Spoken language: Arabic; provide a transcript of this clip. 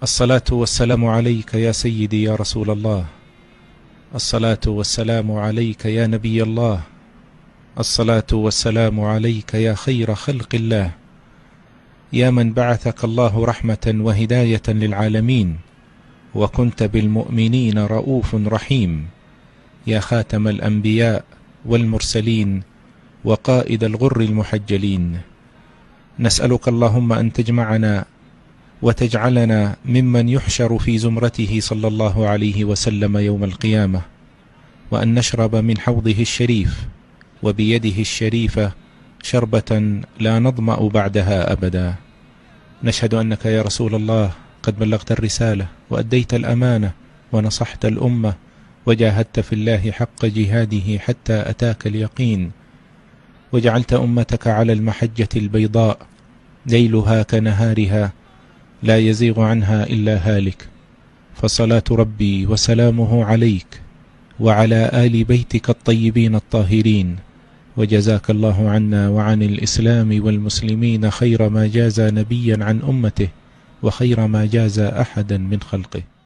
الصلاة والسلام عليك يا سيدي يا رسول الله. الصلاة والسلام عليك يا نبي الله. الصلاة والسلام عليك يا خير خلق الله، يا من بعثك الله رحمة وهداية للعالمين، وكنت بالمؤمنين رؤوف رحيم، يا خاتم الأنبياء والمرسلين وقائد الغر المحجلين. نسألك اللهم أن تجمعنا وتجعلنا ممن يحشر في زمرته صلى الله عليه وسلم يوم القيامة، وأن نشرب من حوضه الشريف وبيده الشريفة شربة لا نظمأ بعدها أبدا. نشهد أنك يا رسول الله قد بلغت الرسالة وأديت الأمانة ونصحت الأمة وجاهدت في الله حق جهاده حتى أتاك اليقين، وجعلت أمتك على المحجة البيضاء ليلها كنهارها لا يزيغ عنها إلا هالك. فصلاة ربي وسلامه عليك وعلى آل بيتك الطيبين الطاهرين، وجزاك الله عنا وعن الإسلام والمسلمين خير ما جاز نبيا عن أمته وخير ما جاز أحدا من خلقه.